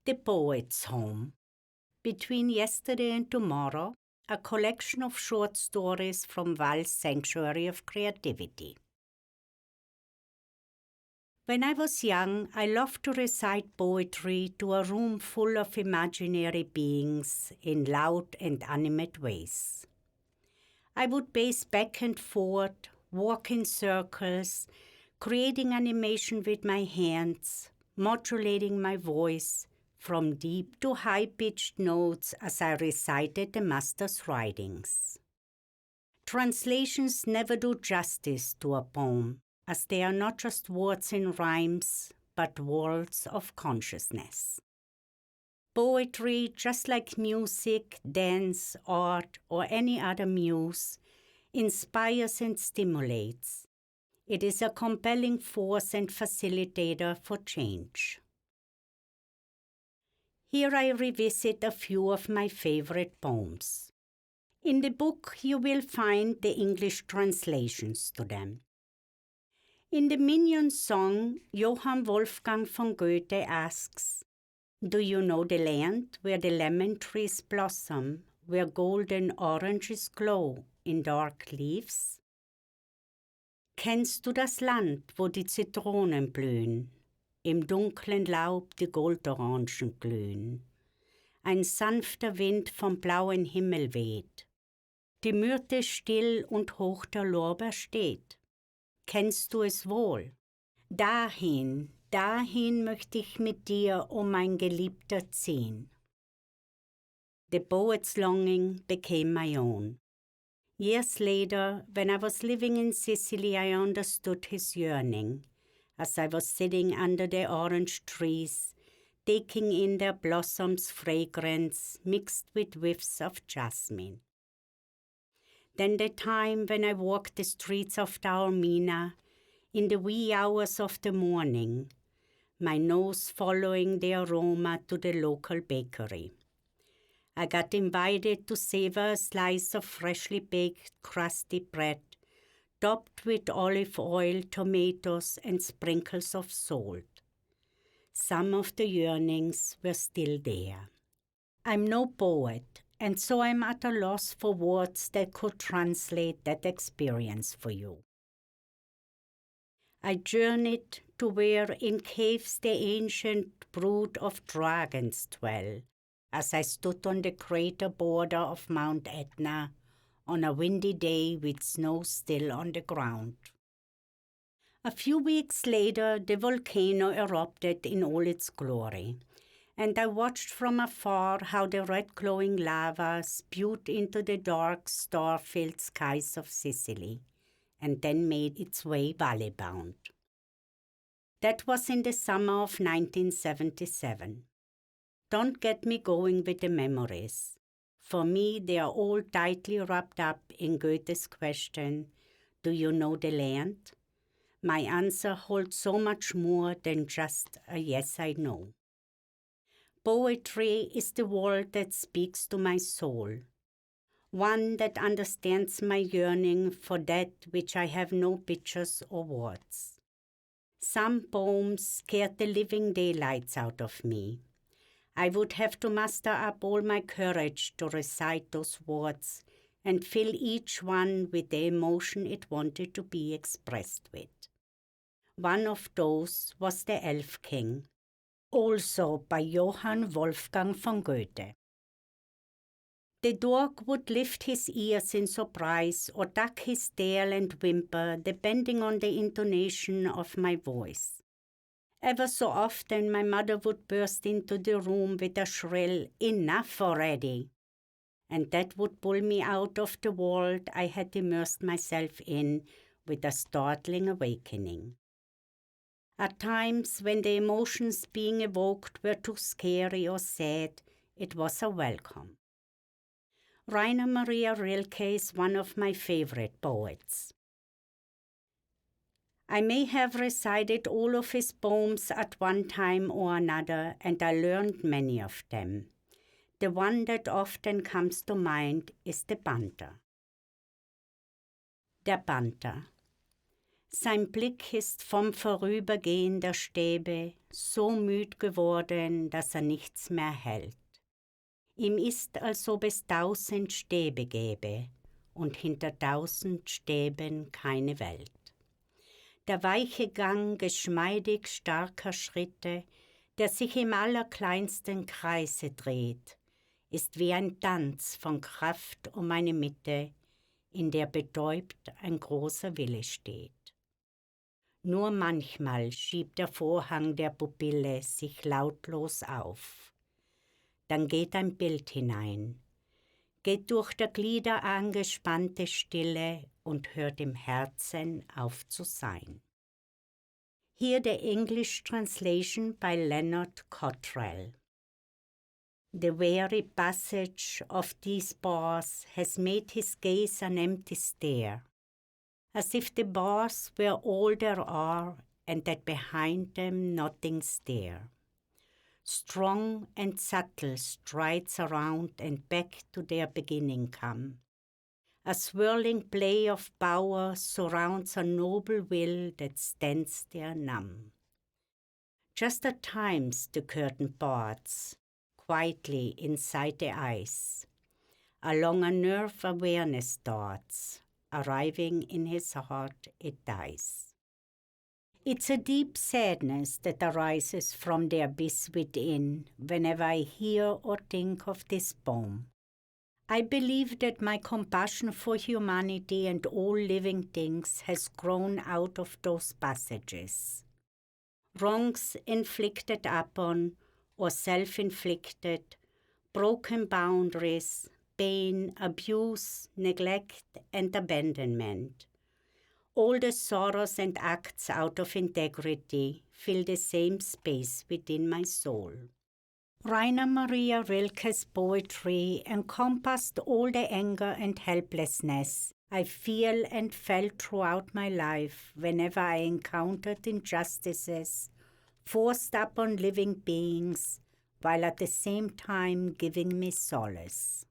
The Poet's Home. Between Yesterday and Tomorrow, a collection of short stories from Val's Sanctuary of Creativity. When I was young, I loved to recite poetry to a room full of imaginary beings in loud and animate ways. I would pace back and forth, walk in circles, creating animation with my hands, modulating my voice from deep to high-pitched notes as I recited the master's writings. Translations never do justice to a poem, as they are not just words and rhymes, but worlds of consciousness. Poetry, just like music, dance, art, or any other muse, inspires and stimulates. It is a compelling force and facilitator for change. Here I revisit a few of my favorite poems. In the book you will find the English translations to them. In the Minion song, Johann Wolfgang von Goethe asks, "Do you know the land where the lemon trees blossom, where golden oranges glow in dark leaves? Kennst du das Land, wo die Zitronen blühen, im dunklen Laub die Goldorangen glühen, ein sanfter Wind vom blauen Himmel weht, die Myrte still und hoch der Lorbeer steht? Kennst du es wohl? Dahin, dahin möchte ich mit dir, o mein Geliebter, ziehen." The poet's longing became my own. Years later, when I was living in Sicily, I understood his yearning, as I was sitting under the orange trees, taking in their blossoms' fragrance mixed with whiffs of jasmine. Then the time when I walked the streets of Taormina, in the wee hours of the morning, my nose following the aroma to the local bakery. I got invited to savor a slice of freshly baked crusty bread, topped with olive oil, tomatoes, and sprinkles of salt. Some of the yearnings were still there. I'm no poet, and so I'm at a loss for words that could translate that experience for you. I journeyed to where in caves the ancient brood of dragons dwell, as I stood on the crater border of Mount Etna on a windy day with snow still on the ground. A few weeks later, the volcano erupted in all its glory, and I watched from afar how the red glowing lava spewed into the dark, star-filled skies of Sicily, and then made its way valley-bound. That was in the summer of 1977. Don't get me going with the memories. For me, they are all tightly wrapped up in Goethe's question, "Do you know the land?" My answer holds so much more than just a yes, I know. Poetry is the word that speaks to my soul, one that understands my yearning for that which I have no pictures or words. Some poems scared the living daylights out of me. I would have to muster up all my courage to recite those words and fill each one with the emotion it wanted to be expressed with. One of those was The Elf King, also by Johann Wolfgang von Goethe. The dog would lift his ears in surprise or duck his tail and whimper, depending on the intonation of my voice. Ever so often my mother would burst into the room with a shrill, "Enough already!" And that would pull me out of the world I had immersed myself in with a startling awakening. At times, when the emotions being evoked were too scary or sad, it was a welcome. Rainer Maria Rilke is one of my favorite poets. I may have recited all of his poems at one time or another, and I learned many of them. The one that often comes to mind is the Panther. Der Panther. Sein Blick ist vom Vorübergehen der Stäbe so müd geworden, dass nichts mehr hält. Ihm ist, als ob es 1000 Stäbe gäbe und hinter 1000 Stäben keine Welt. Der weiche Gang geschmeidig starker Schritte, der sich im allerkleinsten Kreise dreht, ist wie ein Tanz von Kraft um eine Mitte, in der betäubt ein großer Wille steht. Nur manchmal schiebt der Vorhang der Pupille sich lautlos auf. Dann geht ein Bild hinein, geht durch der Glieder angespannte Stille und hört im Herzen auf zu sein. Here the English translation by Leonard Cottrell. The very passage of these bars has made his gaze an empty stare, as if the bars were all there are and that behind them nothing's there. Strong and subtle strides around and back to their beginning come. A swirling play of power surrounds a noble will that stands there numb. Just at times the curtain parts, quietly inside the eyes. Along a nerve awareness starts, arriving in his heart it dies. It's a deep sadness that arises from the abyss within whenever I hear or think of this poem. I believe that my compassion for humanity and all living things has grown out of those passages. Wrongs inflicted upon or self-inflicted, broken boundaries, pain, abuse, neglect, and abandonment. All the sorrows and acts out of integrity fill the same space within my soul. Rainer Maria Rilke's poetry encompassed all the anger and helplessness I feel and felt throughout my life whenever I encountered injustices forced upon living beings, while at the same time giving me solace.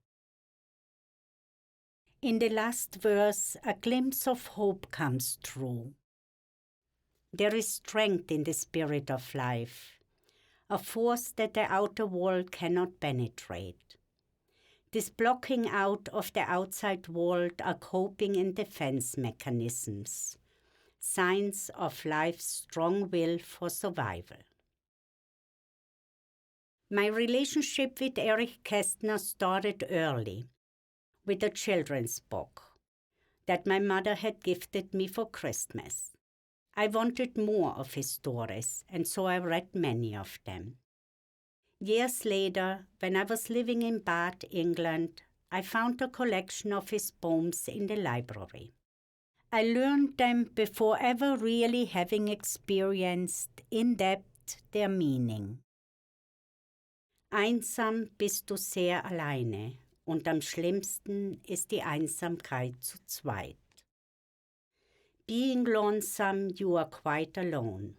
In the last verse, a glimpse of hope comes through. There is strength in the spirit of life, a force that the outer world cannot penetrate. This blocking out of the outside world are coping and defense mechanisms, signs of life's strong will for survival. My relationship with Erich Kästner started early, with a children's book that my mother had gifted me for Christmas. I wanted more of his stories, and so I read many of them. Years later, when I was living in Bath, England, I found a collection of his poems in the library. I learned them before ever really having experienced in depth their meaning. Einsam bist du sehr alleine, und am schlimmsten ist die Einsamkeit zu zweit. Being lonesome, you are quite alone,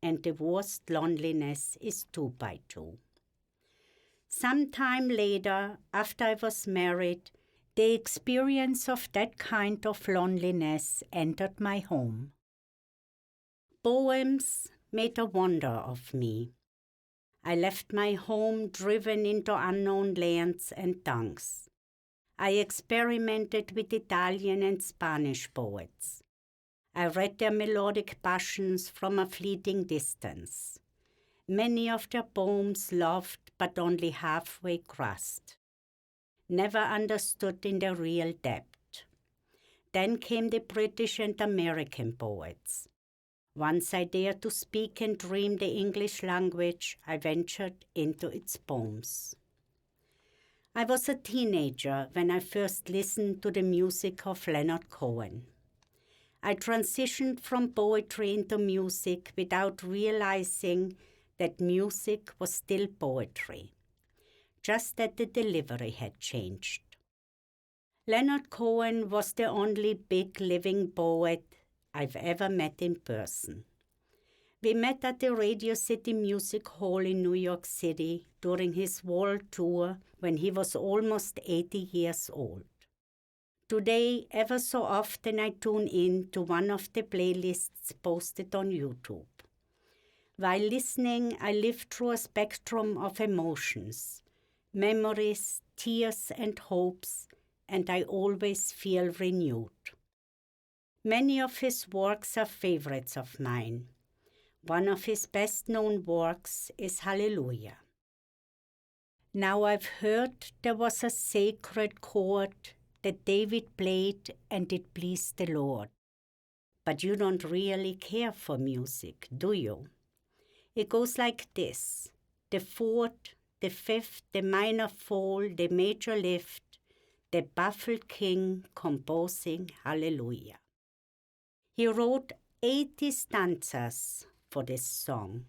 and the worst loneliness is 2 by 2. Some time later, after I was married, the experience of that kind of loneliness entered my home. Poems made a wonder of me. I left my home driven into unknown lands and tongues. I experimented with Italian and Spanish poets. I read their melodic passions from a fleeting distance. Many of their poems loved but only halfway grasped, never understood in their real depth. Then came the British and American poets. Once I dared to speak and dream the English language, I ventured into its poems. I was a teenager when I first listened to the music of Leonard Cohen. I transitioned from poetry into music without realizing that music was still poetry, just that the delivery had changed. Leonard Cohen was the only big living poet I've ever met in person. We met at the Radio City Music Hall in New York City during his world tour when he was almost 80 years old. Today, ever so often, I tune in to one of the playlists posted on YouTube. While listening, I live through a spectrum of emotions, memories, tears, and hopes, and I always feel renewed. Many of his works are favorites of mine. One of his best-known works is Hallelujah. Now I've heard there was a sacred chord that David played and it pleased the Lord. But you don't really care for music, do you? It goes like this: the fourth, the fifth, the minor fall, the major lift, the baffled king composing Hallelujah. He wrote 80 stanzas for this song.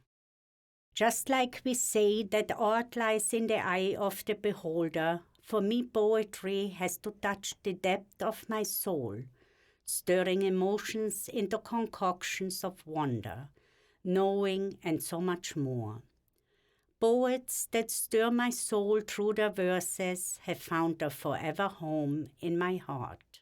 Just like we say that art lies in the eye of the beholder, for me poetry has to touch the depth of my soul, stirring emotions into concoctions of wonder, knowing, and so much more. Poets that stir my soul through their verses have found a forever home in my heart.